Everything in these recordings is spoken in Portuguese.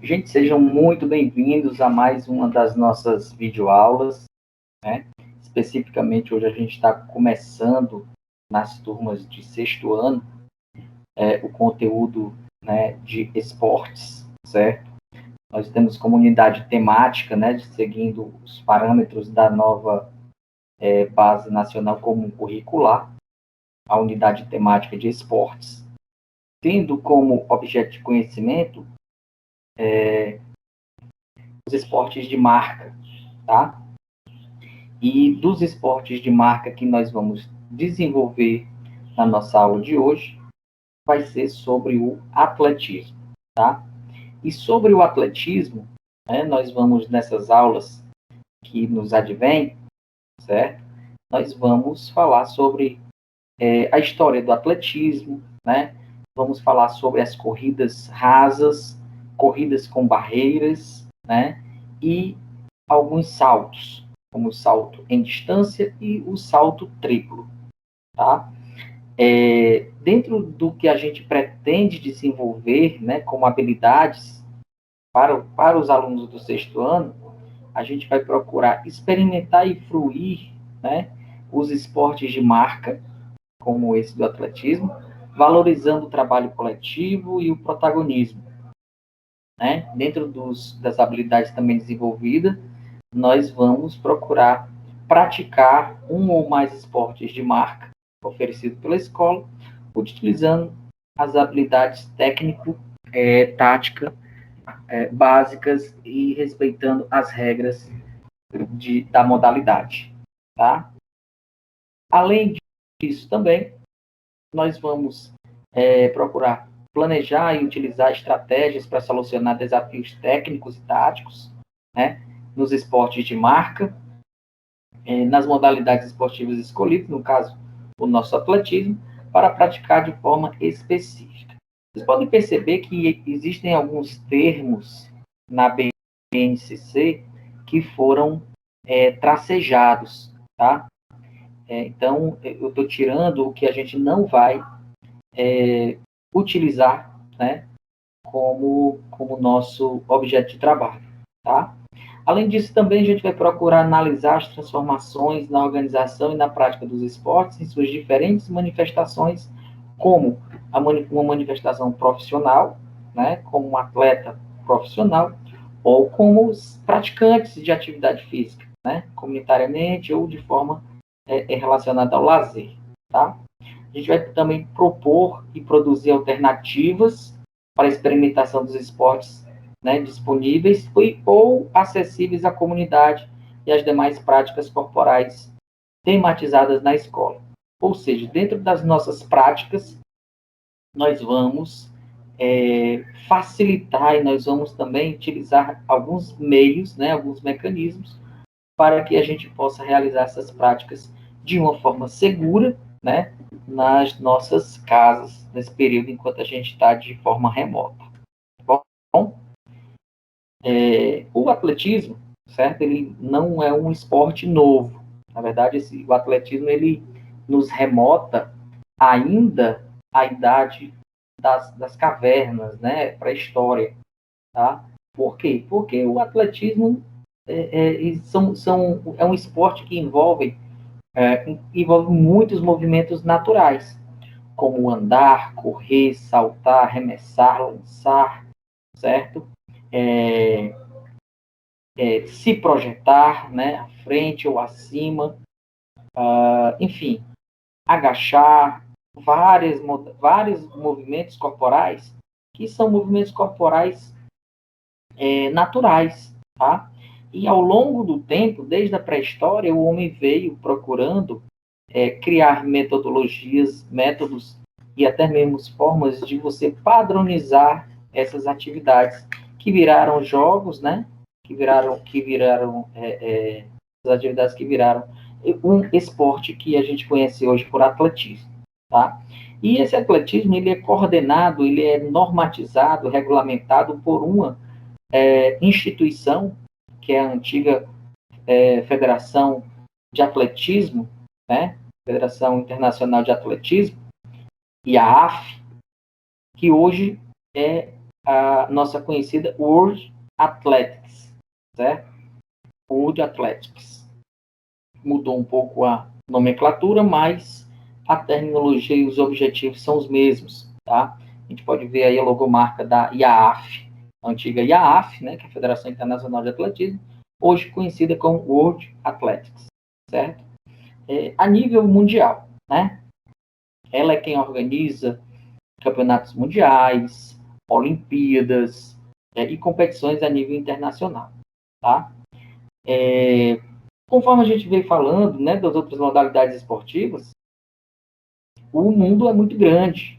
Gente, sejam muito bem-vindos a mais uma das nossas videoaulas, né? Especificamente, hoje a gente está começando nas turmas de sexto ano o conteúdo, né, de esportes, certo? Nós temos comunidade temática, né, seguindo os parâmetros da nova Base Nacional Comum Curricular, a unidade temática de esportes, tendo como objeto de conhecimento os esportes de marca, tá? E dos esportes de marca que nós vamos desenvolver na nossa aula de hoje, vai ser sobre o atletismo, tá? E sobre o atletismo, né, nós vamos, nessas aulas que nos advêm, certo? Nós vamos falar sobre a história do atletismo, né? Vamos falar sobre as corridas rasas, corridas com barreiras, né? E alguns saltos, como o salto em distância e o salto triplo, tá? Dentro do que a gente pretende desenvolver, né, como habilidades para os alunos do sexto ano, a gente vai procurar experimentar e fruir, né, os esportes de marca, como esse do atletismo, valorizando o trabalho coletivo e o protagonismo, né? Dentro das habilidades também desenvolvidas, nós vamos procurar praticar um ou mais esportes de marca oferecido pela escola, utilizando as habilidades técnico, tática, básicas e respeitando as regras da modalidade, tá? Além disso também, nós vamos procurar planejar e utilizar estratégias para solucionar desafios técnicos e táticos, né, nos esportes de marca, nas modalidades esportivas escolhidas, no caso, o nosso atletismo, para praticar de forma específica. Vocês podem perceber que existem alguns termos na BNCC que foram tracejados, tá? Então, eu estou tirando o que a gente não vai utilizar, né, como nosso objeto de trabalho, tá? Além disso, também a gente vai procurar analisar as transformações na organização e na prática dos esportes em suas diferentes manifestações, como uma manifestação profissional, né, como um atleta profissional, ou como os praticantes de atividade física, né, comunitariamente ou de forma relacionada ao lazer, tá? A gente vai também propor e produzir alternativas para a experimentação dos esportes, né, disponíveis ou acessíveis à comunidade e às demais práticas corporais tematizadas na escola. Ou seja, dentro das nossas práticas, nós vamos facilitar e nós vamos também utilizar alguns meios, né, alguns mecanismos para que a gente possa realizar essas práticas de uma forma segura, né, nas nossas casas, nesse período enquanto a gente está de forma remota. Bom, o atletismo, certo? Ele não é um esporte novo. Na verdade, o atletismo ele nos remota ainda à idade das cavernas, né, pré-história, tá? Por quê? Porque o atletismo é um esporte que envolve muitos movimentos naturais, como andar, correr, saltar, arremessar, lançar, certo? É, se projetar, né, à frente ou acima, enfim, agachar, vários movimentos corporais que são movimentos corporais naturais, tá? E ao longo do tempo, desde a pré-história, o homem veio procurando criar metodologias, métodos e até mesmo formas de você padronizar essas atividades que viraram jogos, né? Que viraram as atividades que viraram um esporte que a gente conhece hoje por atletismo, tá? E esse atletismo ele é coordenado, ele é normatizado, regulamentado por uma instituição que é a antiga Federação de Atletismo, né? Federação Internacional de Atletismo, e a AF, que hoje é a nossa conhecida World Athletics, certo? World Athletics. Mudou um pouco a nomenclatura, mas a terminologia e os objetivos são os mesmos, tá? A gente pode ver aí a logomarca da IAAF, a antiga IAAF, né, que é a Federação Internacional de Atletismo, hoje conhecida como World Athletics, certo? A nível mundial, né? Ela é quem organiza campeonatos mundiais, Olimpíadas e competições a nível internacional, tá? Conforme a gente veio falando, né, das outras modalidades esportivas, o mundo é muito grande,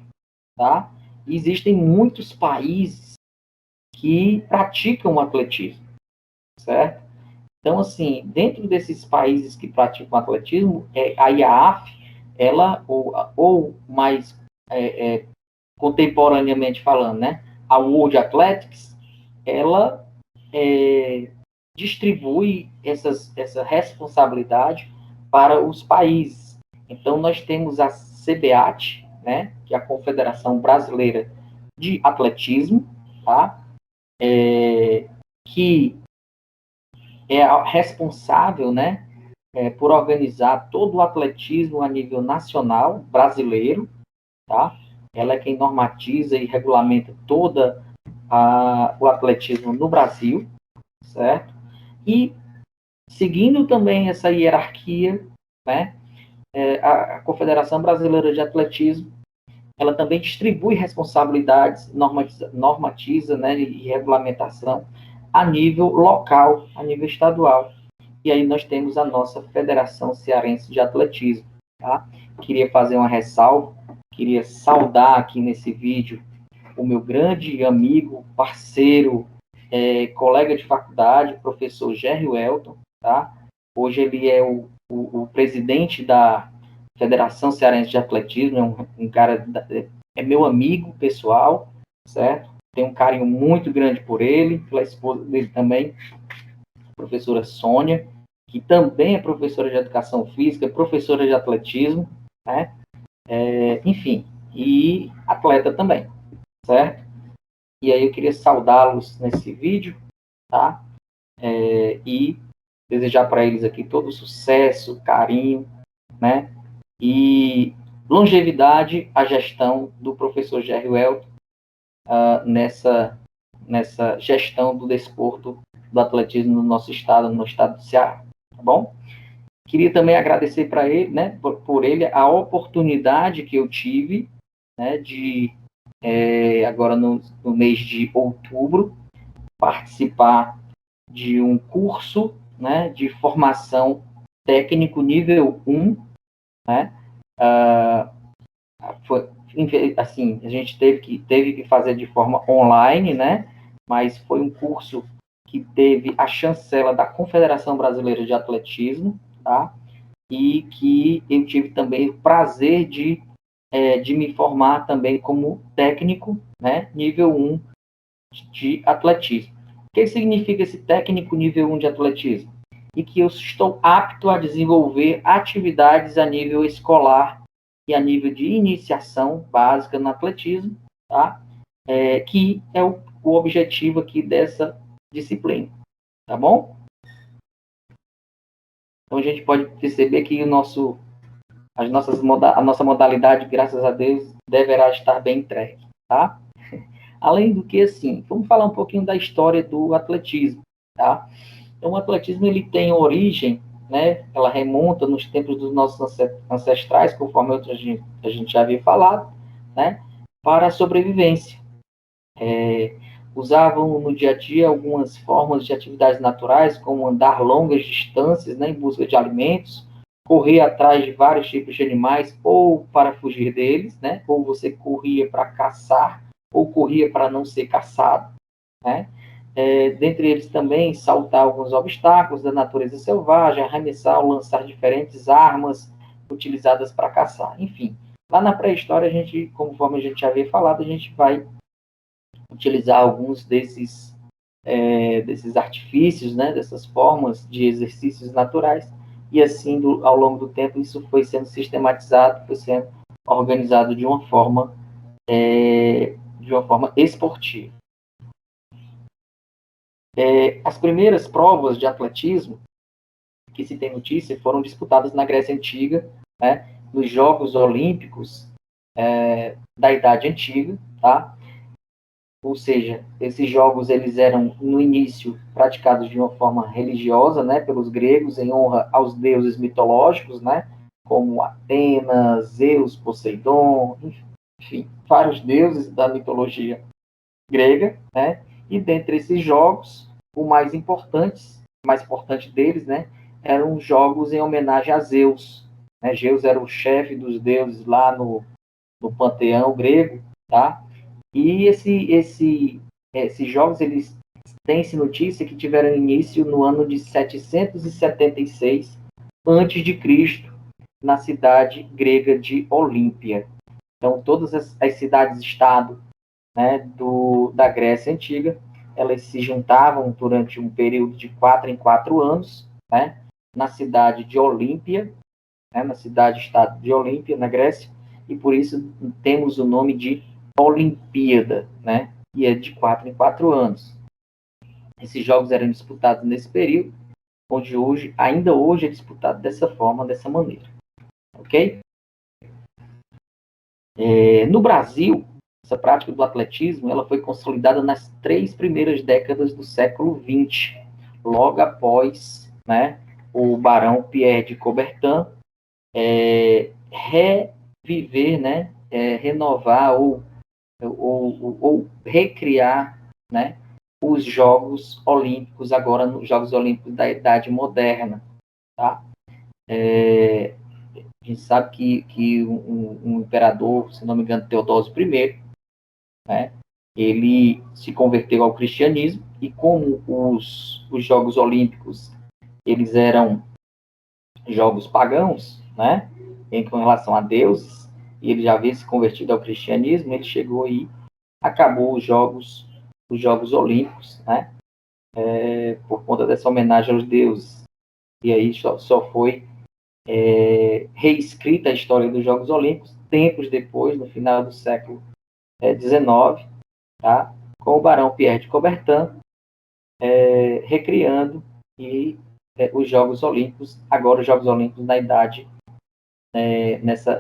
tá? E existem muitos países que praticam o atletismo, certo? Então, assim, dentro desses países que praticam atletismo, a IAAF, ela, ou mais contemporaneamente falando, né, a World Athletics, ela distribui essa responsabilidade para os países. Então, nós temos a CBAT, né, que é a Confederação Brasileira de Atletismo, tá? Que é a responsável, né, por organizar todo o atletismo a nível nacional brasileiro, tá? Ela é quem normatiza e regulamenta toda o atletismo no Brasil, certo? E seguindo também essa hierarquia, né, a Confederação Brasileira de Atletismo, ela também distribui responsabilidades, normatiza, né, e regulamentação a nível local, a nível estadual. E aí nós temos a nossa Federação Cearense de Atletismo, tá? Queria fazer uma ressalva, queria saudar aqui nesse vídeo o meu grande amigo, parceiro, colega de faculdade, professor Gerry Welton, tá? Hoje ele é o presidente da Federação Cearense de Atletismo, é um cara, é meu amigo pessoal, certo? Tenho um carinho muito grande por ele, pela esposa dele também, a professora Sônia, que também é professora de Educação Física, professora de Atletismo, né? Enfim, e atleta também, certo? E aí eu queria saudá-los nesse vídeo, tá? E desejar para eles aqui todo sucesso, carinho, né? E longevidade à gestão do professor Gerry Welton nessa gestão do desporto do atletismo no nosso estado, no estado do Ceará, tá bom? Queria também agradecer para ele, né, por ele a oportunidade que eu tive, né, de agora no mês de outubro participar de um curso, né, de formação técnico nível 1, né? Foi, assim, a gente teve que fazer de forma online, né? Mas foi um curso que teve a chancela da Confederação Brasileira de Atletismo, tá? E que eu tive também o prazer de me formar também como técnico, né? Nível 1 de atletismo. O que significa esse técnico nível 1 de atletismo? E que eu estou apto a desenvolver atividades a nível escolar e a nível de iniciação básica no atletismo, tá? Que é o objetivo aqui dessa disciplina, tá bom? Então a gente pode perceber que a nossa modalidade, graças a Deus, deverá estar bem entregue, tá? Além do que, assim, vamos falar um pouquinho da história do atletismo, tá? Então, o atletismo, ele tem origem, né? Ela remonta nos tempos dos nossos ancestrais, conforme a gente já havia falado, né? Para a sobrevivência. Usavam no dia a dia algumas formas de atividades naturais, como andar longas distâncias, né, em busca de alimentos, correr atrás de vários tipos de animais, ou para fugir deles, né? Ou você corria para caçar, ou corria para não ser caçado, né? Dentre eles também saltar alguns obstáculos da natureza selvagem, arremessar ou lançar diferentes armas utilizadas para caçar. Enfim, lá na pré-história, a gente, conforme a gente já havia falado, a gente vai utilizar alguns desses artifícios, né, dessas formas de exercícios naturais, e assim, ao longo do tempo, isso foi sendo sistematizado, foi sendo organizado de uma forma esportiva. As primeiras provas de atletismo que se tem notícia foram disputadas na Grécia Antiga, né, nos Jogos Olímpicos da Idade Antiga, tá? Ou seja, esses jogos eles eram no início praticados de uma forma religiosa, né, pelos gregos em honra aos deuses mitológicos, né, como Atenas, Zeus, Poseidon, enfim, vários deuses da mitologia grega, né? E dentre esses jogos, o mais importante deles, né, eram jogos em homenagem a Zeus. Né? Zeus era o chefe dos deuses lá no panteão grego, tá? E esses jogos, eles têm-se notícia que tiveram início no ano de 776 a.C., na cidade grega de Olímpia. Então, todas as cidades-estado, né, da Grécia Antiga, elas se juntavam durante um período de 4 em 4 anos, né, na cidade de Olímpia, né, na cidade-estado de Olímpia, na Grécia, e por isso temos o nome de Olimpíada, né, e é de 4 em 4 anos. Esses jogos eram disputados nesse período, onde ainda hoje é disputado dessa forma, dessa maneira. Ok? No Brasil, essa prática do atletismo ela foi consolidada nas 3 primeiras décadas do século XX, logo após, né, o barão Pierre de Coubertin reviver, né, renovar ou recriar, né, os Jogos Olímpicos, agora nos Jogos Olímpicos da Idade Moderna. Tá? A gente sabe que um imperador, se não me engano, Teodósio I, né, ele se converteu ao cristianismo, e como os Jogos Olímpicos eles eram jogos pagãos, né, com relação a deuses, e ele já havia se convertido ao cristianismo, ele chegou e acabou os Jogos Olímpicos, né, por conta dessa homenagem aos deuses. E aí só foi reescrita a história dos Jogos Olímpicos tempos depois, no final do século XIX, tá? Com o barão Pierre de Coubertin recriando os Jogos Olímpicos, agora os Jogos Olímpicos na idade,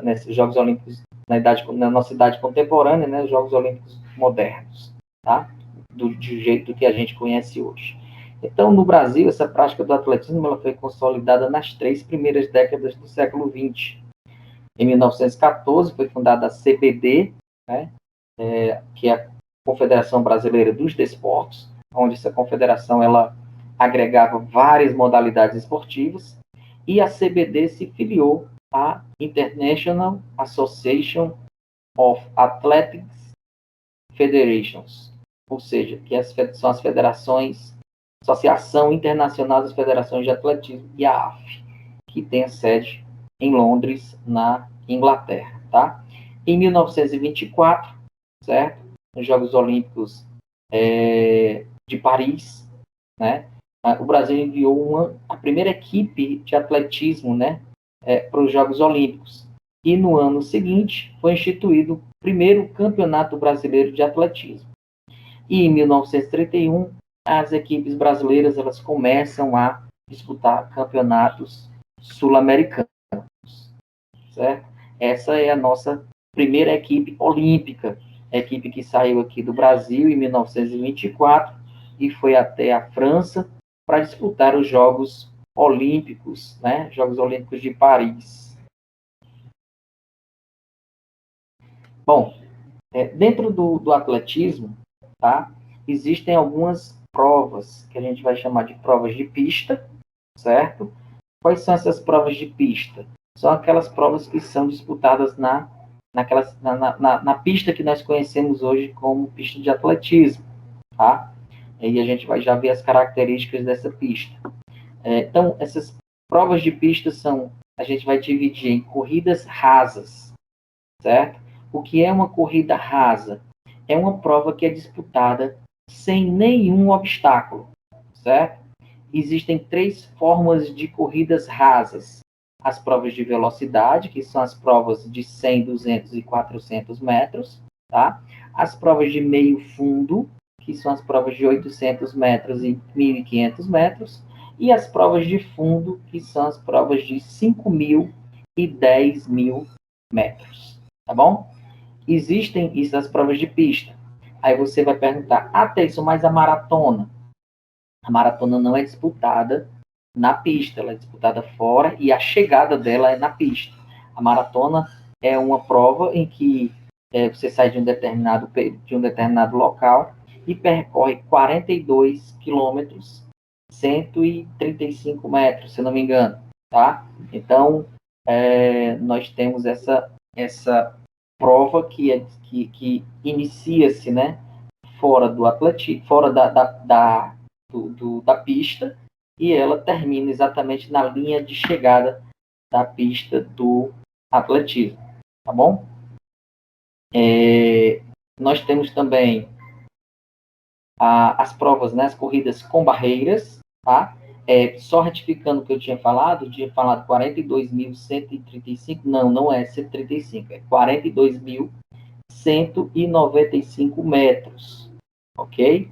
nesses Jogos Olímpicos na nossa idade contemporânea, né, os Jogos Olímpicos modernos, tá? Do jeito que a gente conhece hoje. Então, no Brasil, essa prática do atletismo ela foi consolidada nas 3 primeiras décadas do século XX. Em 1914, foi fundada a CBD, né, que é a Confederação Brasileira dos Desportos, onde essa confederação ela agregava várias modalidades esportivas, e a CBD se filiou à International Association of Athletics Federations, ou seja, que são as federações, Associação Internacional das Federações de Atletismo, e a AF, que tem a sede em Londres, na Inglaterra, tá? Em 1924, certo? Nos Jogos Olímpicos de Paris, né? O Brasil enviou a primeira equipe de atletismo, né, para os Jogos Olímpicos. E no ano seguinte foi instituído o primeiro Campeonato Brasileiro de Atletismo. E em 1931 as equipes brasileiras elas começam a disputar campeonatos sul-americanos, certo? Essa é a nossa primeira equipe olímpica, a equipe que saiu aqui do Brasil em 1924 e foi até a França para disputar os Jogos Olímpicos, né? Jogos Olímpicos de Paris. Bom, dentro do atletismo, tá? Existem algumas provas que a gente vai chamar de provas de pista, certo? Quais são essas provas de pista? São aquelas provas que são disputadas na pista que nós conhecemos hoje como pista de atletismo, tá? E a gente vai já ver as características dessa pista. Então, essas provas de pista a gente vai dividir em corridas rasas, certo? O que é uma corrida rasa? É uma prova que é disputada sem nenhum obstáculo, certo? Existem 3 formas de corridas rasas. As provas de velocidade, que são as provas de 100, 200 e 400 metros, tá? As provas de meio fundo, que são as provas de 800 metros e 1.500 metros, e as provas de fundo, que são as provas de 5.000 e 10.000 metros, tá bom? Existem isso as provas de pista. Aí você vai perguntar, isso, mas a maratona? A maratona não é disputada na pista, ela é disputada fora e a chegada dela é na pista. A maratona é uma prova em que você sai de um determinado local e percorre 42 quilômetros, 135 metros, se não me engano, tá? Então, nós temos essa prova que inicia-se, né, fora do atletismo, fora da pista, e ela termina exatamente na linha de chegada da pista do atletismo, tá bom? Nós temos também as provas, né, as corridas com barreiras, tá? Só retificando o que eu tinha falado 42.135, não é 135, é 42.195 metros, ok?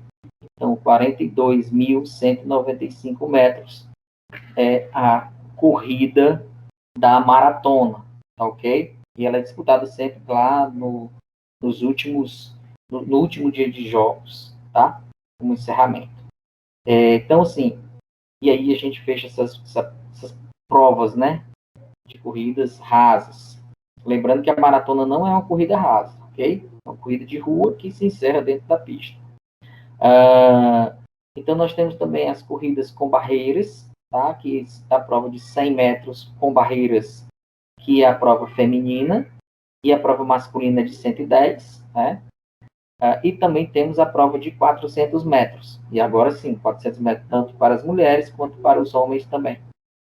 Então, 42.195 metros é a corrida da maratona, ok? E ela é disputada sempre lá no último dia de jogos, tá? Como encerramento. Então, assim, e aí a gente fecha essas provas, né? De corridas rasas. Lembrando que a maratona não é uma corrida rasa, ok? É uma corrida de rua que se encerra dentro da pista. Então, nós temos também as corridas com barreiras, tá? Que é a prova de 100 metros com barreiras, que é a prova feminina, e a prova masculina de 110, né? E também temos a prova de 400 metros. E agora sim, 400 metros tanto para as mulheres quanto para os homens também,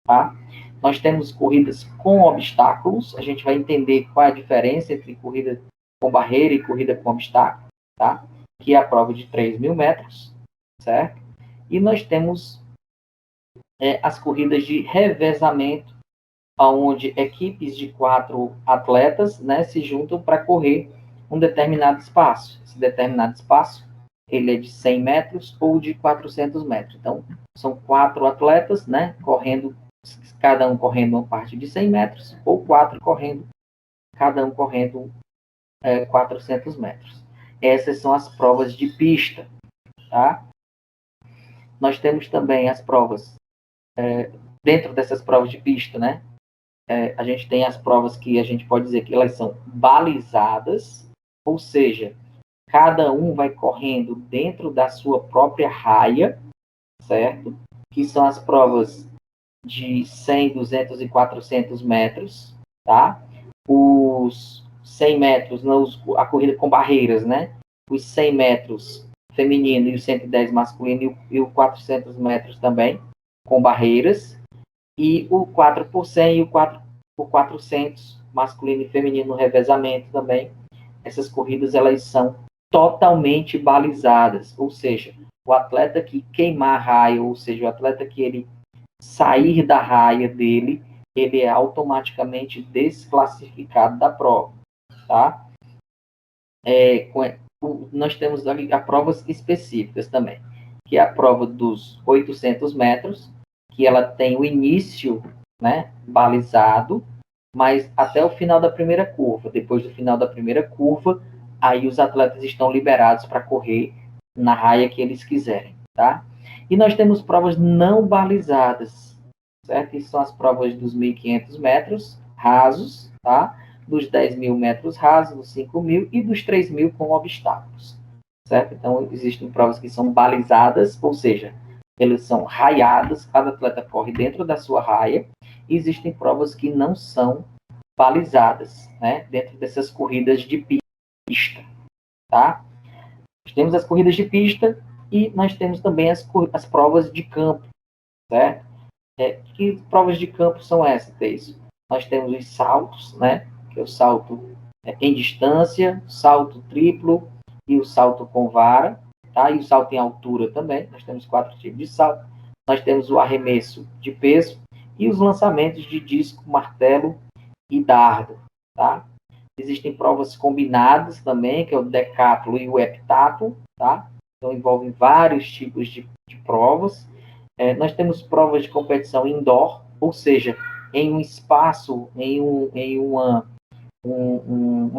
tá? Nós temos corridas com obstáculos. A gente vai entender qual é a diferença entre corrida com barreira e corrida com obstáculo, tá? Que é a prova de 3.000 metros, certo? E nós temos as corridas de revezamento, onde equipes de 4 atletas, né, se juntam para correr um determinado espaço. Esse determinado espaço, ele é de 100 metros ou de 400 metros. Então, são 4 atletas, né, correndo, cada um correndo uma parte de 100 metros, ou 4 correndo, cada um correndo 400 metros. Essas são as provas de pista, tá? Nós temos também as provas, dentro dessas provas de pista, né? A gente tem as provas que a gente pode dizer que elas são balizadas, ou seja, cada um vai correndo dentro da sua própria raia, certo? Que são as provas de 100, 200 e 400 metros, tá? Os 100 metros, a corrida com barreiras, né? Os 100 metros feminino e o 110 masculino e o 400 metros também, com barreiras. E o 4 por 100 e o 4 por 400, masculino e feminino no revezamento também. Essas corridas, elas são totalmente balizadas, ou seja, o atleta que queimar a raia, ou seja, o atleta que ele sair da raia dele, ele é automaticamente desclassificado da prova, tá? Nós temos ali provas específicas também, que é a prova dos 800 metros, que ela tem o início, né, balizado, mas até o final da primeira curva. Depois do final da primeira curva, aí os atletas estão liberados para correr na raia que eles quiserem, tá? E nós temos provas não balizadas, certo? Que são as provas dos 1.500 metros rasos, tá? Dos 10.000 metros rasos, dos 5.000 e dos 3.000 com obstáculos, certo? Então, existem provas que são balizadas, ou seja, elas são raiadas, cada atleta corre dentro da sua raia, e existem provas que não são balizadas, né? Dentro dessas corridas de pista, tá? Nós temos as corridas de pista e nós temos também as provas de campo, certo? Que provas de campo são essas, Teiso? Nós temos os saltos, né? Que é o salto em distância, salto triplo e o salto com vara, tá? E o salto em altura também. Nós temos 4 tipos de salto. Nós temos o arremesso de peso e os lançamentos de disco, martelo e dardo, tá? Existem provas combinadas também, que é o decátulo e o heptátulo, tá? então envolvem vários tipos de provas. Nós temos provas de competição indoor, ou seja, em um espaço, em um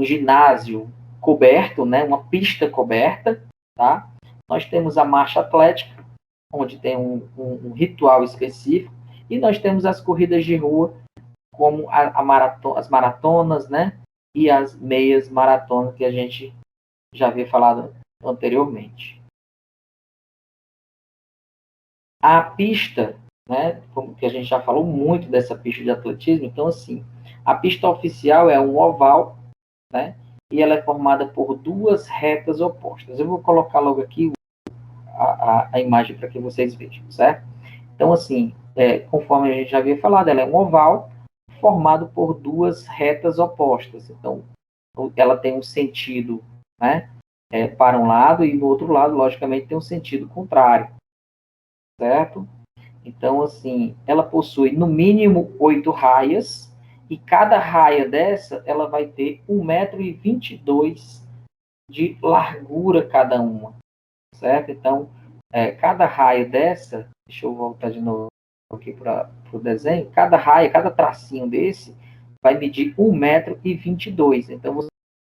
ginásio coberto, né, uma pista coberta, tá? Nós temos a marcha atlética, onde tem um ritual específico, e nós temos as corridas de rua, como as maratonas, né, e as meias maratonas que a gente já havia falado anteriormente. A pista, né, como que a gente já falou muito dessa pista de atletismo, então assim, a pista oficial é um oval, né, e ela é formada por duas retas opostas. Eu vou colocar logo aqui a imagem para que vocês vejam, certo? Então assim, conforme a gente já havia falado, ela é um oval formado por duas retas opostas. Então, ela tem um sentido, né, para um lado, e no outro lado, logicamente, tem um sentido contrário, certo? Então, assim, ela possui no mínimo 8 raias, e cada raia dessa, ela vai ter 1,22 m de largura cada uma, certo? Então, cada raia dessa, deixa eu voltar de novo aqui para o desenho, cada raia, cada tracinho desse, vai medir 1,22 m. Então,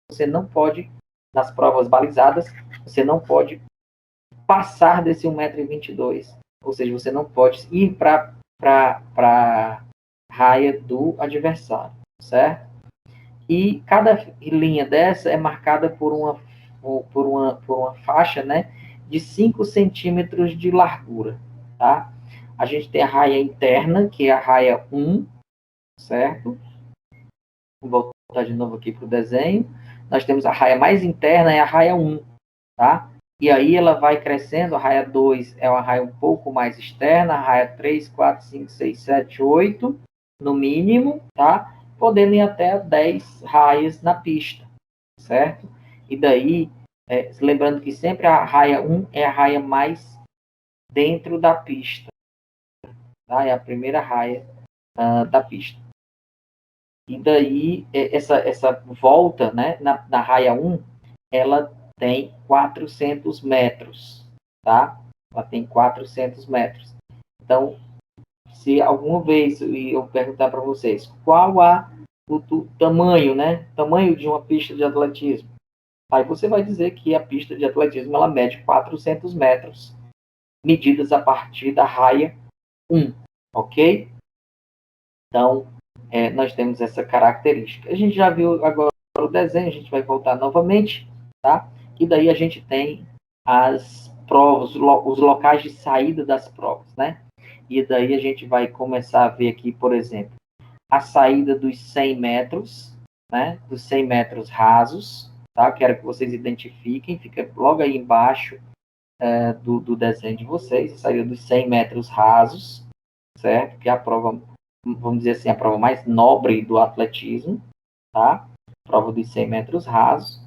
você não pode, nas provas balizadas, você não pode passar desse 1,22 m. Ou seja, você não pode ir para a raia do adversário, certo? E cada linha dessa é marcada por uma faixa, né, de 5 centímetros de largura, tá? A gente tem a raia interna, que é a raia 1, certo? Vou voltar de novo aqui para o desenho. Nós temos a raia mais interna, é a raia 1, tá? E aí ela vai crescendo, a raia 2 é uma raia um pouco mais externa, a raia 3, 4, 5, 6, 7, 8, no mínimo, tá? Podendo ir até 10 raias na pista, certo? E daí, lembrando que sempre a raia 1 é a raia mais dentro da pista, tá? É a primeira raia da pista. E daí, essa volta, né, na raia 1, ela tem 400 metros, tá? Ela tem 400 metros. Então, se alguma vez eu perguntar para vocês qual o tamanho, né? Tamanho de uma pista de atletismo, aí você vai dizer que a pista de atletismo ela mede 400 metros, medidas a partir da raia 1, ok? Então, nós temos essa característica. A gente já viu agora o desenho, a gente vai voltar novamente, tá? E daí a gente tem as provas, os locais de saída das provas, né? E daí a gente vai começar a ver aqui, por exemplo, a saída dos 100 metros, né? Dos 100 metros rasos, tá? Quero que vocês identifiquem, fica logo aí embaixo do desenho de vocês, a saída dos 100 metros rasos, certo? Que é a prova, vamos dizer assim, a prova mais nobre do atletismo, tá? Prova dos 100 metros rasos.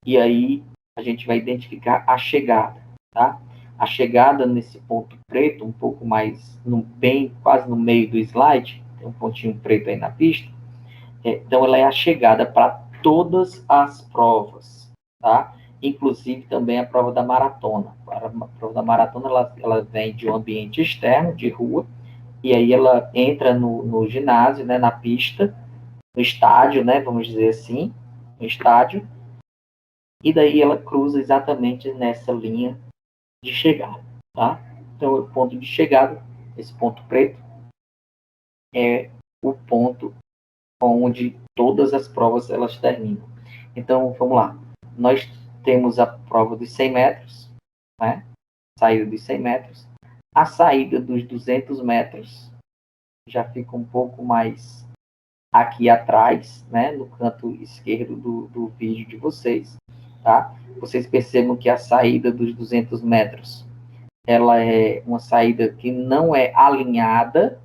E aí a gente vai identificar a chegada, tá? A chegada nesse ponto preto, um pouco mais, bem quase no meio do slide, tem um pontinho preto aí na pista. Então ela é a chegada para todas as provas, tá? Inclusive também a prova da maratona. A prova da maratona ela vem de um ambiente externo, de rua, e aí ela entra no ginásio, né, na pista, no estádio, né, vamos dizer assim, no estádio, e daí ela cruza exatamente nessa linha de chegada, tá? Então, o ponto de chegada, esse ponto preto, é o ponto onde todas as provas elas terminam. Então, vamos lá. Nós temos a prova dos 100 metros, né? Saída dos 100 metros. A saída dos 200 metros já fica um pouco mais aqui atrás, né? No canto esquerdo do vídeo de vocês, tá? Vocês percebam que a saída dos 200 metros ela é uma saída que não é alinhada,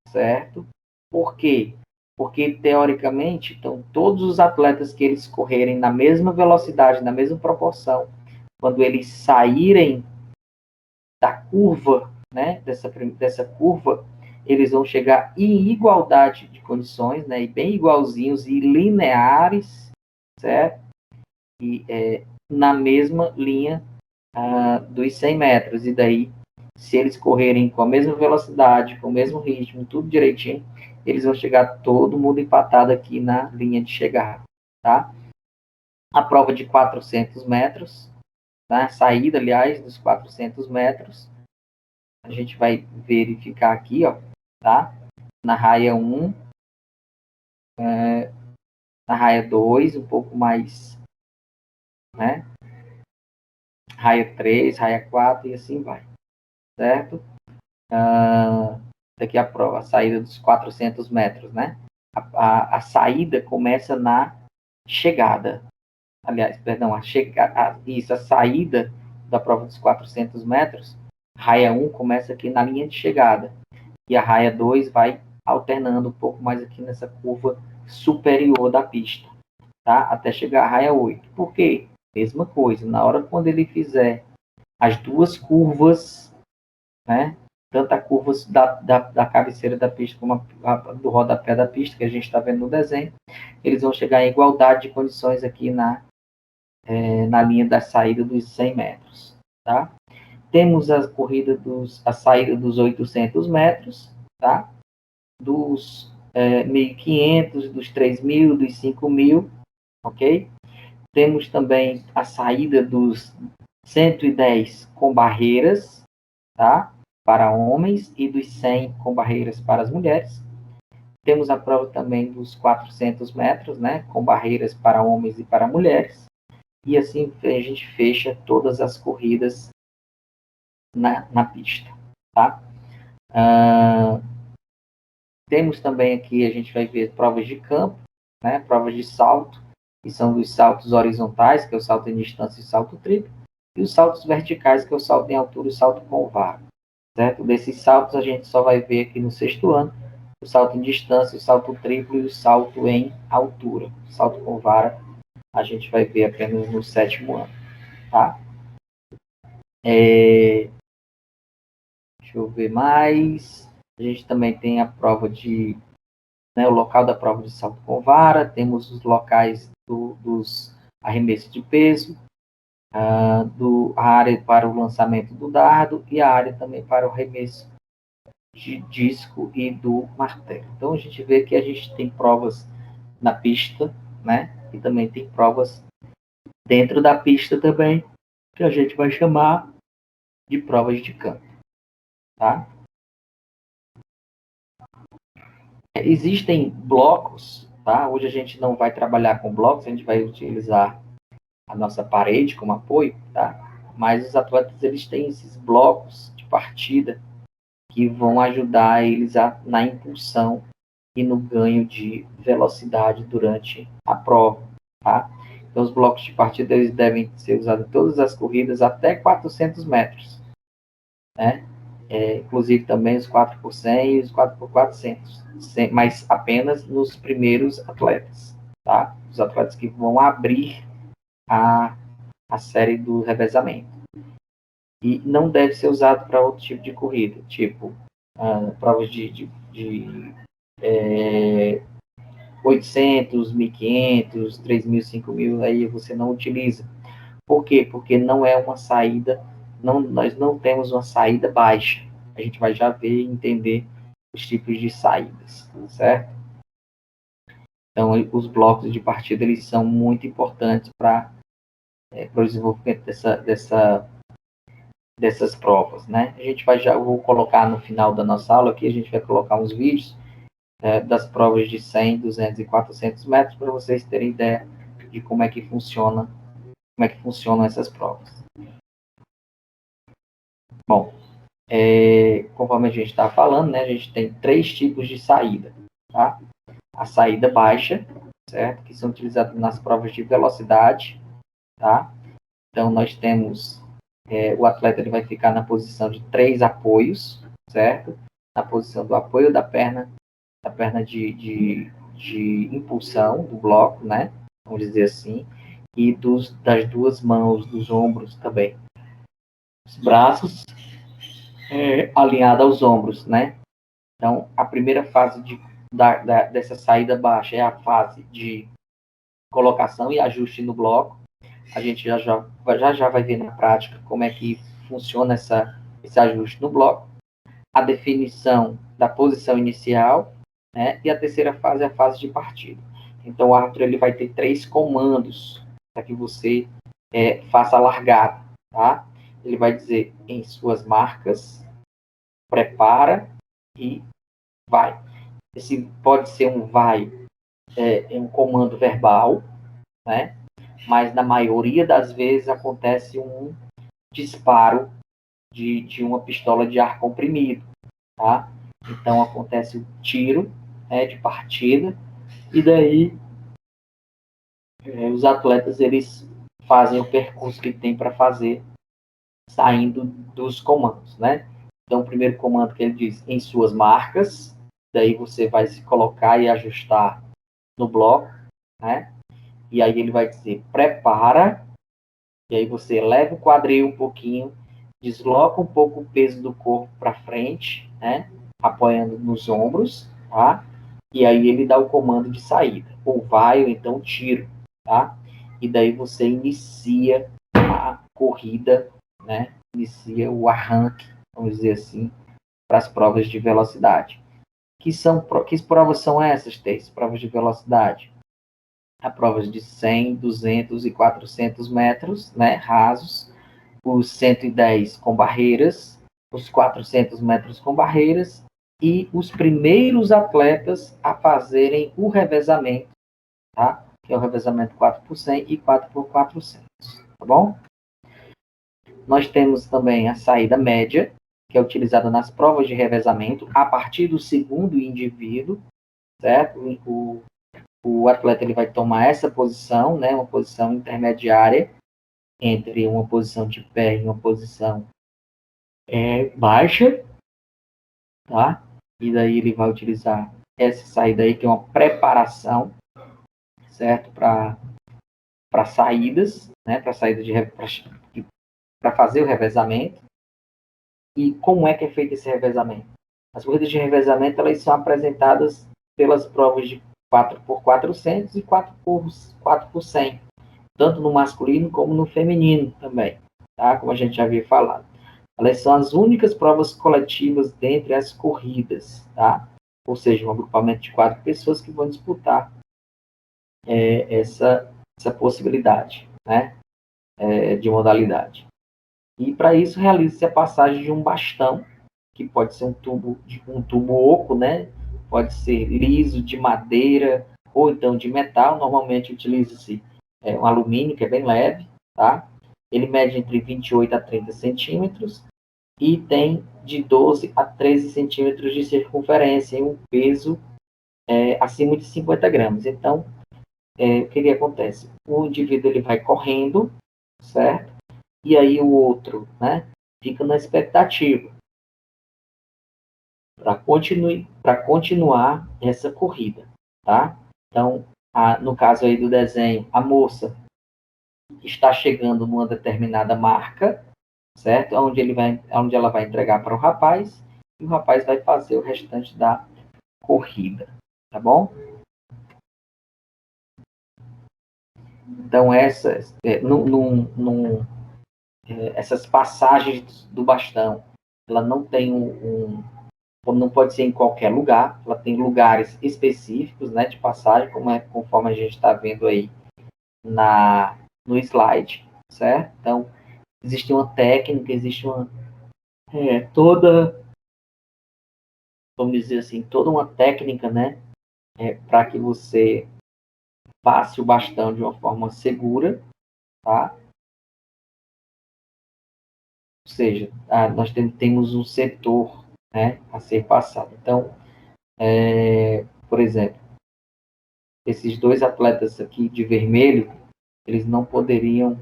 certo? Por quê? Porque, teoricamente, então, todos os atletas que eles correrem na mesma velocidade, na mesma proporção, quando eles saírem da curva, né, dessa curva, eles vão chegar em igualdade de condições, né, e bem igualzinhos e lineares, certo? E na mesma linha dos 100 metros. E daí, se eles correrem com a mesma velocidade, com o mesmo ritmo, tudo direitinho, eles vão chegar todo mundo empatado aqui na linha de chegada, tá? A prova de 400 metros, tá? Saída, aliás, dos 400 metros, a gente vai verificar aqui, ó, tá? Na raia 1, na raia 2, um pouco mais, né? Raia 3, raia 4 e assim vai, certo? Daqui a saída dos 400 metros, né? A saída começa na chegada. Aliás, perdão, a saída da prova dos 400 metros, raia 1 começa aqui na linha de chegada. E a raia 2 vai alternando um pouco mais aqui nessa curva superior da pista, tá? Até chegar à raia 8. Por quê? Mesma coisa, na hora quando ele fizer as duas curvas, né? Tanto a curva da cabeceira da pista como do rodapé da pista, que a gente está vendo no desenho, eles vão chegar em igualdade de condições aqui na linha da saída dos 100 metros. Tá? Temos a saída dos 800 metros, tá? Dos 1.500, dos 3.000, dos 5.000, ok? Temos também a saída dos 110 com barreiras, tá? Para homens, e dos 100 com barreiras para as mulheres. Temos a prova também dos 400 metros, né? Com barreiras para homens e para mulheres. E assim a gente fecha todas as corridas na pista, tá? Temos também aqui, a gente vai ver provas de campo, né? Provas de salto, que são os saltos horizontais, que é o salto em distância e salto triplo, e os saltos verticais, que é o salto em altura e o salto com vara, certo? Desses saltos a gente só vai ver aqui no 6º ano, o salto em distância, o salto triplo e o salto em altura. O salto com vara a gente vai ver apenas no 7º ano, tá? Deixa eu ver mais. A gente também tem a prova o local da prova de salto com vara, temos os locais dos arremessos de peso, a área para o lançamento do dardo e a área também para o arremesso de disco e do martelo. Então a gente vê que a gente tem provas na pista, né? E também tem provas dentro da pista também, que a gente vai chamar de provas de campo, tá? Existem blocos, tá? Hoje a gente não vai trabalhar com blocos, a gente vai utilizar a nossa parede como apoio, tá? Mas os atletas, eles têm esses blocos de partida que vão ajudar eles na impulsão e no ganho de velocidade durante a prova, tá? Então, os blocos de partida, eles devem ser usados em todas as corridas até 400 metros, né? Inclusive também os 4 por 100 e os 4 por 400, mas apenas nos primeiros atletas, tá? Os atletas que vão abrir a série do revezamento. E não deve ser usado para outro tipo de corrida, tipo provas de 800, 1.500, 3.000, 5.000, aí você não utiliza. Por quê? Porque não é uma saída, nós não temos uma saída baixa. A gente vai já ver e entender os tipos de saídas, certo? Então, os blocos de partida, eles são muito importantes para o desenvolvimento dessas provas, né? A gente vai vou colocar no final da nossa aula aqui, a gente vai colocar uns vídeos das provas de 100, 200 e 400 metros para vocês terem ideia de como é que funcionam essas provas. Bom, conforme a gente está falando, né, a gente tem 3 tipos de saída, tá? A saída baixa, certo? Que são utilizadas nas provas de velocidade, tá? Então, nós temos o atleta, ele vai ficar na posição de 3 apoios, certo? Na posição do apoio da perna de impulsão do bloco, né? Vamos dizer assim, e das 2 mãos, dos ombros também. Os braços alinhados aos ombros, né? Então, a primeira fase dessa saída baixa é a fase de colocação e ajuste no bloco. a gente já vai ver na prática como é que funciona esse ajuste no bloco. A definição da posição inicial, né? E a terceira fase é a fase de partida. Então, o árbitro ele vai ter 3 comandos para que você faça a largada, tá? Ele vai dizer em suas marcas, prepara e vai. Esse pode ser um vai, um comando verbal, né? Mas na maioria das vezes acontece um disparo de uma pistola de ar comprimido, tá? Então acontece o tiro, né, de partida, e daí os atletas eles fazem o percurso que tem para fazer saindo dos comandos, né? Então o primeiro comando que ele diz em suas marcas, daí você vai se colocar e ajustar no bloco, né? E aí ele vai dizer prepara, e aí você eleva o quadril um pouquinho, desloca um pouco o peso do corpo para frente, né? Apoiando nos ombros, tá? E aí ele dá o comando de saída, ou vai, ou então tiro, tá? E daí você inicia a corrida, né? Inicia o arranque, vamos dizer assim, para as provas de velocidade. Que provas são essas, Tess? Provas de velocidade. A provas de 100, 200 e 400 metros, né, rasos, os 110 com barreiras, os 400 metros com barreiras e os primeiros atletas a fazerem o revezamento, tá? Que é o revezamento 4 por 100 e 4 por 400, tá bom? Nós temos também a saída média, que é utilizada nas provas de revezamento a partir do segundo indivíduo, certo? O atleta ele vai tomar essa posição, né, uma posição intermediária entre uma posição de pé e uma posição baixa, tá? E daí ele vai utilizar essa saída aí, que é uma preparação, certo? Para saídas, né? Para saída para fazer o revezamento. E como é que é feito esse revezamento? As corridas de revezamento elas são apresentadas pelas provas de 4 por 400 e 4 por 100, tanto no masculino como no feminino também, tá? Como a gente já havia falado. Elas são as únicas provas coletivas dentre as corridas, tá? Ou seja, um agrupamento de 4 pessoas que vão disputar essa possibilidade, né? De modalidade. E para isso realiza-se a passagem de um bastão, que pode ser um tubo oco, né? Pode ser liso, de madeira, ou então de metal. Normalmente utiliza-se um alumínio, que é bem leve, tá? Ele mede entre 28 a 30 centímetros e tem de 12 a 13 centímetros de circunferência e um peso acima de 50 gramas. Então, o que acontece? O indivíduo ele vai correndo, certo? E aí o outro, né, fica na expectativa para continuar essa corrida, tá? Então, no caso aí do desenho, a moça está chegando numa determinada marca, certo? Onde ela vai entregar para o rapaz e o rapaz vai fazer o restante da corrida, tá bom? Então essas passagens do bastão, ela não tem não pode ser em qualquer lugar, ela tem lugares específicos, né, de passagem, conforme a gente está vendo aí no slide, certo? Então, existe uma técnica, existe toda, vamos dizer assim, toda uma técnica, né, para que você passe o bastão de uma forma segura, tá? Ou seja, nós temos um setor, né, a ser passado. Então, por exemplo, esses 2 atletas aqui de vermelho, eles não poderiam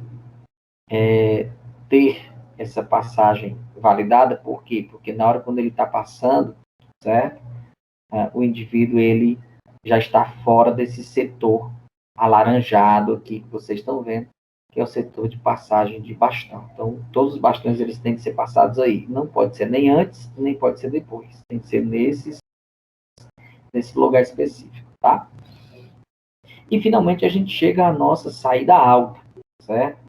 ter essa passagem validada, por quê? Porque na hora quando ele está passando, certo? O indivíduo ele já está fora desse setor alaranjado aqui que vocês estão vendo, que é o setor de passagem de bastão. Então, todos os bastões eles têm que ser passados aí. Não pode ser nem antes, nem pode ser depois. Tem que ser nesse lugar específico, tá? E finalmente a gente chega à nossa saída alta, certo?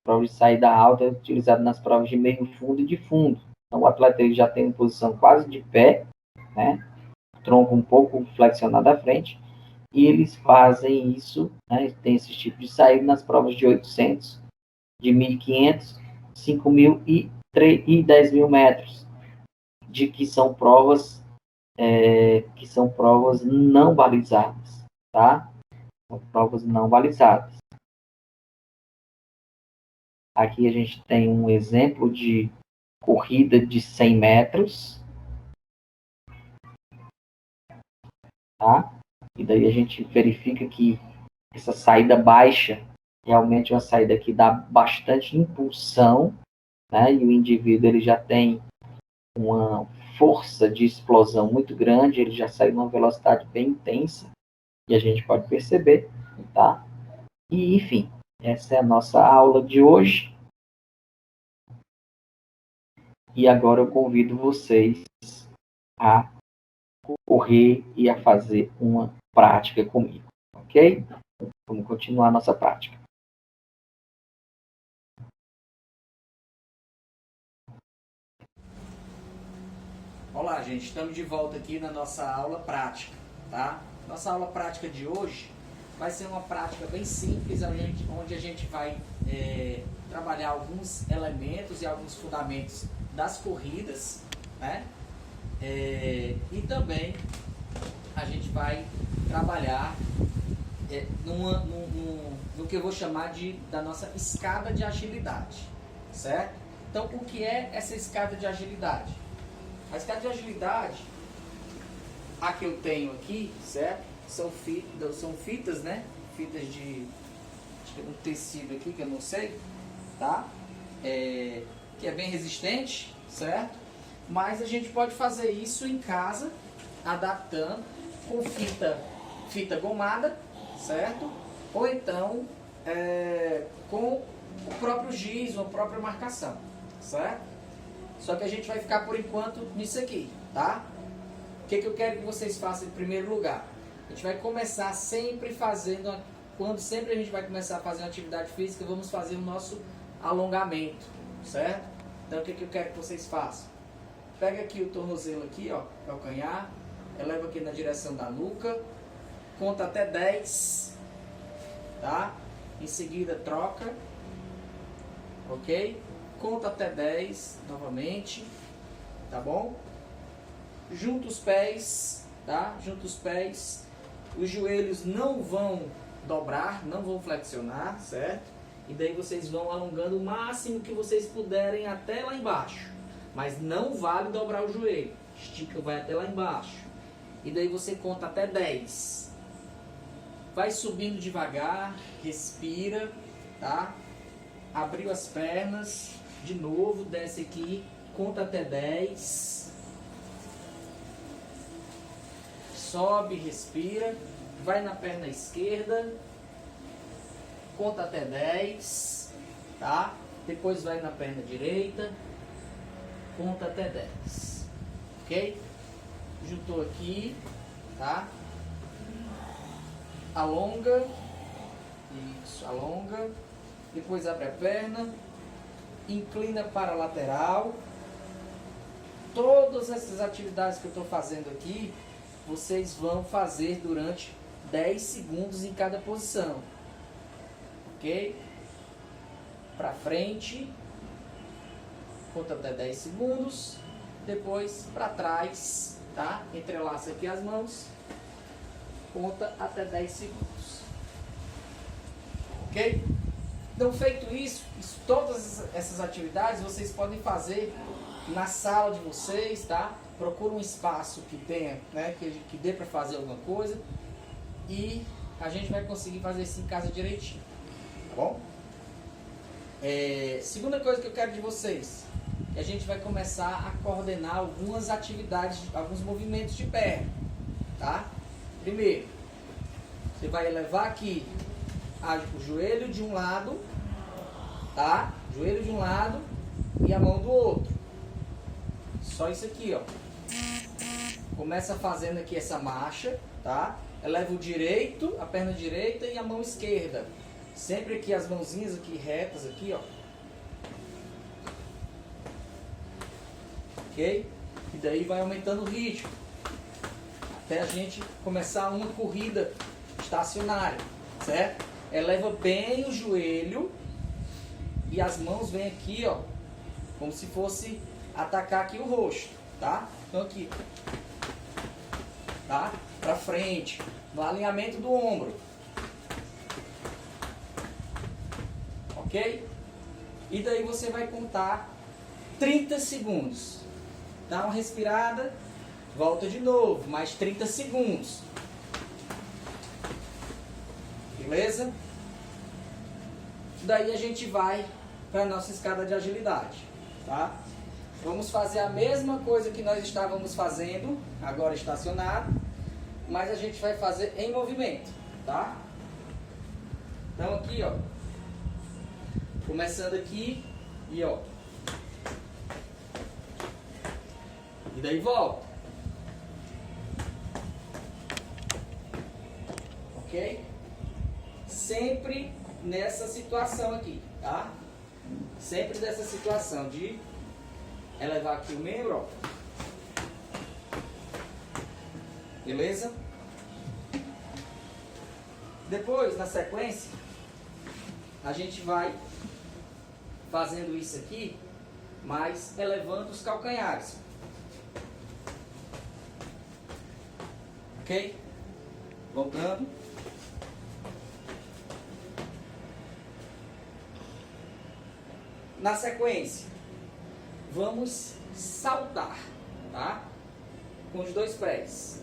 Prova de saída alta é utilizado nas provas de meio fundo e de fundo. Então, o atleta ele já tem uma posição quase de pé, né? Tronco um pouco flexionado à frente, e eles fazem isso, né? Tem esse tipo de saída nas provas de 800, de 1.500, 5.000 e 10.000 metros, de que são provas não balizadas, tá? São provas não balizadas. Aqui a gente tem um exemplo de corrida de 100 metros, tá? E daí a gente verifica que essa saída baixa realmente é uma saída que dá bastante impulsão, né? E o indivíduo ele já tem uma força de explosão muito grande, ele já sai numa velocidade bem intensa, e a gente pode perceber, tá? E, enfim, essa é a nossa aula de hoje. E agora eu convido vocês a correr e a fazer uma prática comigo, ok? Vamos continuar a nossa prática. Olá, gente, estamos de volta aqui na nossa aula prática, tá? Nossa aula prática de hoje vai ser uma prática bem simples, onde a gente vai trabalhar alguns elementos e alguns fundamentos das corridas, né? E também a gente vai trabalhar no que eu vou chamar da nossa escada de agilidade, certo? Então, o que é essa escada de agilidade? A escada de agilidade, a que eu tenho aqui, certo? São fitas, né? Fitas de, acho que é um tecido aqui, que eu não sei, tá? Que é bem resistente, certo? Mas a gente pode fazer isso em casa, adaptando com fita gomada, certo? Ou então com o próprio giz, ou a própria marcação, certo? Só que a gente vai ficar por enquanto nisso aqui, tá? O que eu quero que vocês façam em primeiro lugar? A gente vai começar sempre fazendo, quando sempre a gente vai começar a fazer uma atividade física, vamos fazer o nosso alongamento, certo? Então o que eu quero que vocês façam? Pega aqui o tornozelo aqui, ó, calcanhar, eleva aqui na direção da nuca, conta até 10, tá? Em seguida troca, ok? Conta até 10 novamente, tá bom? Junta os pés, tá? Junta os pés. Os joelhos não vão dobrar, não vão flexionar, certo? E daí vocês vão alongando o máximo que vocês puderem até lá embaixo. Mas não vale dobrar o joelho. Estica, vai até lá embaixo. E daí você conta até 10. Vai subindo devagar, respira, tá? Abriu as pernas. De novo, desce aqui, conta até 10. Sobe, respira. Vai na perna esquerda. Conta até 10. Tá? Depois vai na perna direita. Conta até 10. Ok? Juntou aqui. Tá? Alonga. Isso, alonga. Depois abre a perna. Inclina para a lateral. Todas essas atividades que eu estou fazendo aqui, vocês vão fazer durante 10 segundos em cada posição. Ok? Para frente. Conta até 10 segundos. Depois para trás. Tá? Entrelaça aqui as mãos. Conta até 10 segundos. Ok? Então, feito isso, todas essas atividades vocês podem fazer na sala de vocês, tá? Procura um espaço que tenha, né, que dê para fazer alguma coisa, e a gente vai conseguir fazer isso em casa direitinho, tá bom? Segunda coisa que eu quero de vocês, que a gente vai começar a coordenar algumas atividades, alguns movimentos de perna, tá? Primeiro, você vai elevar aqui o joelho de um lado, tá? Joelho de um lado e a mão do outro. Só isso aqui, ó. Começa fazendo aqui essa marcha, tá? Eleva o direito, a perna direita e a mão esquerda. Sempre aqui as mãozinhas aqui retas aqui, ó. Ok? E daí vai aumentando o ritmo. Até a gente começar uma corrida estacionária, certo? Eleva bem o joelho e as mãos vêm aqui, ó, como se fosse atacar aqui o rosto, tá? Então aqui, tá? Pra frente, no alinhamento do ombro. Ok? E daí você vai contar 30 segundos. Dá uma respirada, volta de novo, mais 30 segundos. Beleza? Daí a gente vai para a nossa escada de agilidade, tá? Vamos fazer a mesma coisa que nós estávamos fazendo, agora estacionado, mas a gente vai fazer em movimento, tá? Então aqui, ó, começando aqui e ó, e daí volta, ok? Sempre nessa situação aqui, tá? Sempre nessa situação de elevar aqui o membro, ó. Beleza? Depois, na sequência, a gente vai fazendo isso aqui, mas elevando os calcanhares. Ok? Voltando. Na sequência, vamos saltar, tá? Com os dois pés.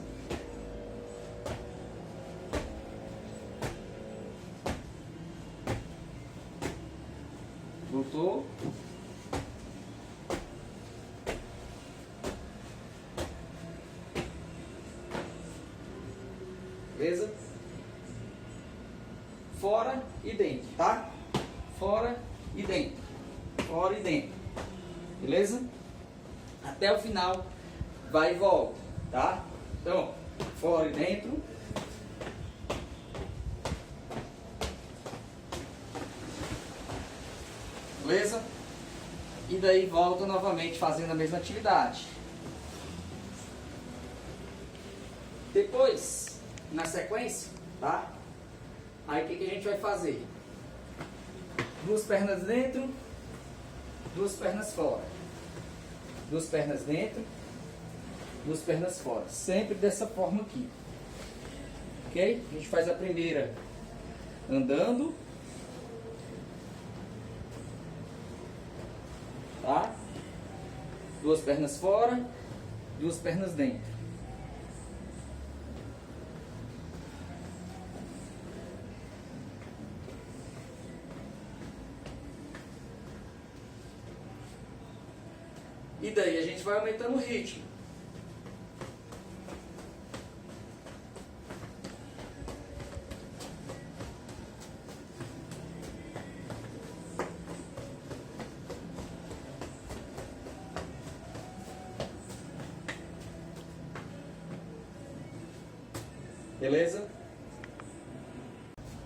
Voltou. Beleza? Fora e dentro, tá? Fora e dentro. Fora e dentro. Beleza? Até o final, vai e volta, tá? Então, fora e dentro. Beleza? E daí volta novamente fazendo a mesma atividade. Depois, na sequência, tá? Aí o que a gente vai fazer? Duas pernas dentro, duas pernas fora. Duas pernas dentro, duas pernas fora. Sempre dessa forma aqui. Ok? A gente faz a primeira andando. Tá? Duas pernas fora, duas pernas dentro. E daí a gente vai aumentando o ritmo. Beleza?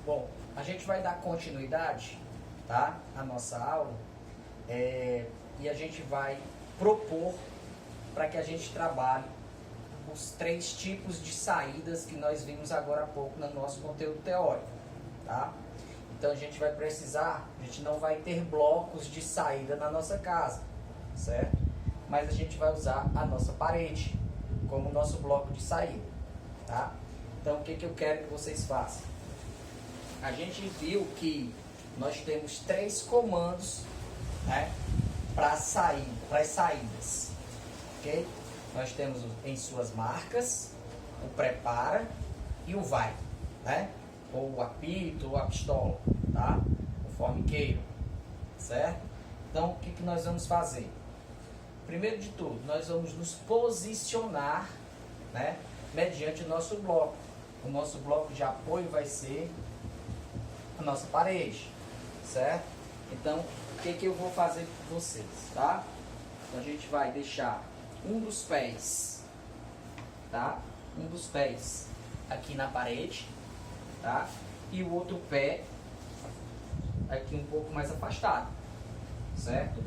Bom, a gente vai dar continuidade, tá? À nossa aula. E a gente vai propor para que a gente trabalhe os 3 tipos de saídas que nós vimos agora há pouco no nosso conteúdo teórico, tá? Então a gente vai precisar, a gente não vai ter blocos de saída na nossa casa, certo? Mas a gente vai usar a nossa parede como nosso bloco de saída, tá? Então o que eu quero que vocês façam? A gente viu que nós temos 3 comandos, né, para as saídas, ok? Nós temos em suas marcas, o prepara e o vai, né? Ou o apito ou a pistola, tá? Conforme queiram, certo? Então, o que nós vamos fazer? Primeiro de tudo, nós vamos nos posicionar, né, mediante o nosso bloco. O nosso bloco de apoio vai ser a nossa parede, certo? Então, o que eu vou fazer com vocês, tá? Então, a gente vai deixar um dos pés, tá? Um dos pés aqui na parede, tá? E o outro pé aqui um pouco mais afastado, certo?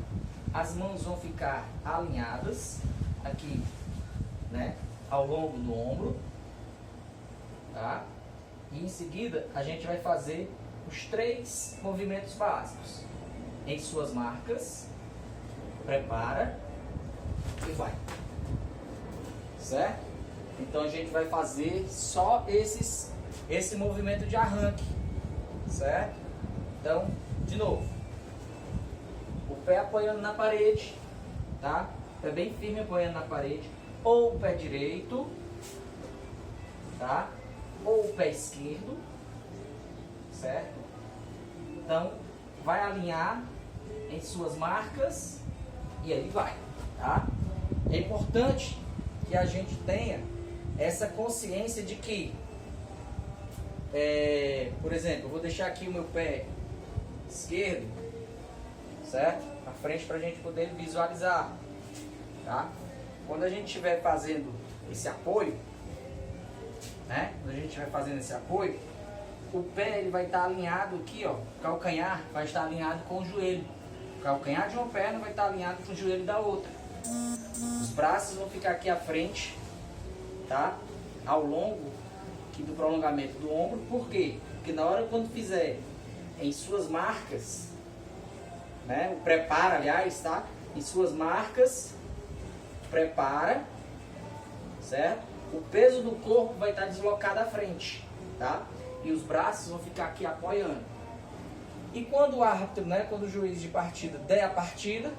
As mãos vão ficar alinhadas aqui, né, ao longo do ombro, tá? E em seguida a gente vai fazer os 3 movimentos básicos. Em suas marcas, prepara e vai, certo? Então a gente vai fazer só esse movimento de arranque, certo? Então, de novo, o pé apoiando na parede, tá? Pé bem firme apoiando na parede, ou o pé direito, tá? Ou o pé esquerdo, certo? Então, vai alinhar em suas marcas e aí vai, tá? É importante que a gente tenha essa consciência de que, por exemplo, eu vou deixar aqui o meu pé esquerdo, certo? Na frente para a gente poder visualizar, tá? Quando a gente estiver fazendo esse apoio, né? Quando a gente estiver fazendo esse apoio, o pé ele vai estar alinhado aqui, ó. O calcanhar vai estar alinhado com o joelho. O calcanhar de uma perna vai estar alinhado com o joelho da outra. Os braços vão ficar aqui à frente, tá? Ao longo aqui do prolongamento do ombro. Por quê? Porque na hora quando fizer em suas marcas, né? O prepara, aliás, tá? Em suas marcas, prepara, certo? O peso do corpo vai estar deslocado à frente, tá? E os braços vão ficar aqui apoiando. E quando o árbitro, né, quando o juiz de partida der a partida,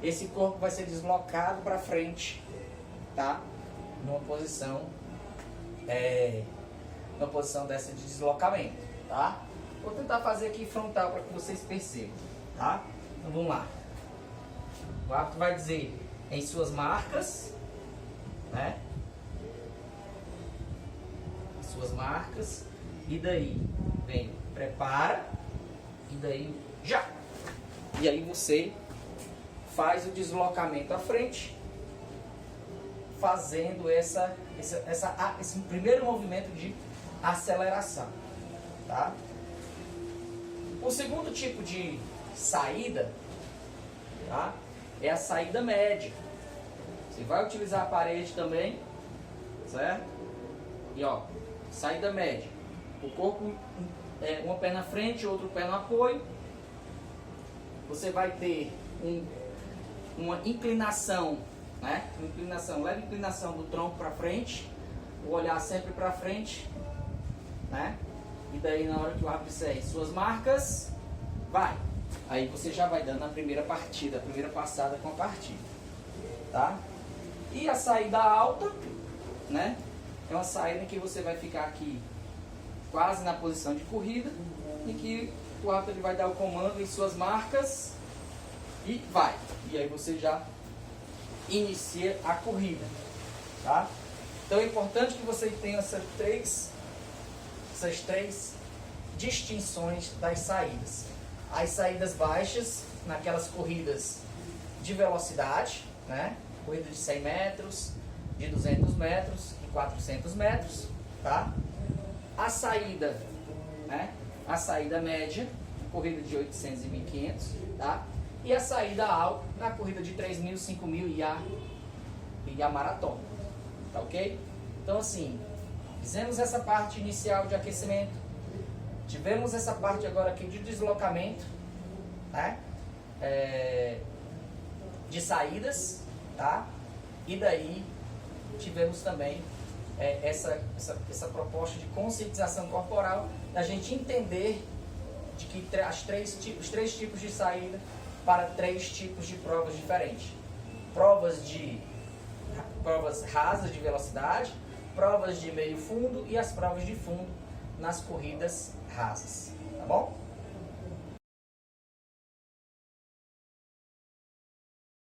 esse corpo vai ser deslocado para frente, tá? Numa posição dessa de deslocamento, tá? Vou tentar fazer aqui frontal para que vocês percebam, tá? Então vamos lá. O árbitro vai dizer em suas marcas, né? Suas marcas, e daí vem prepara, e daí já, e aí você faz o deslocamento à frente, fazendo esse primeiro movimento de aceleração, tá? O segundo tipo de saída, tá? É a saída média. Você vai utilizar a parede também, certo? E ó, saída média. O corpo, uma pé na frente, outro pé no apoio. Você vai ter uma inclinação, né? Leve inclinação do tronco para frente, o olhar sempre para frente, né? E daí na hora que o árbitro disser suas marcas, vai. Aí você já vai dando a primeira partida, a primeira passada com a partida, tá? E a saída alta, né? É uma saída em que você vai ficar aqui quase na posição de corrida, em que o árbitro ele vai dar o comando em suas marcas e vai. E aí você já inicia a corrida, tá? Então é importante que você tenha essas três distinções das saídas. As saídas baixas, naquelas corridas de velocidade, né? Corrida de 100 metros, de 200 metros e 400 metros, tá? A saída, né? A saída média, corrida de 800 e 1500, tá? E a saída alta na corrida de 3.000, 5.000 e a maratona, tá ok? Então assim, fizemos essa parte inicial de aquecimento, tivemos essa parte agora aqui de deslocamento, né? De saídas, tá? E daí tivemos também essa proposta de conscientização corporal, da gente entender de que os três tipos de saída para 3 tipos de provas diferentes. Provas rasas de velocidade, provas de meio fundo e as provas de fundo nas corridas rasas, tá bom?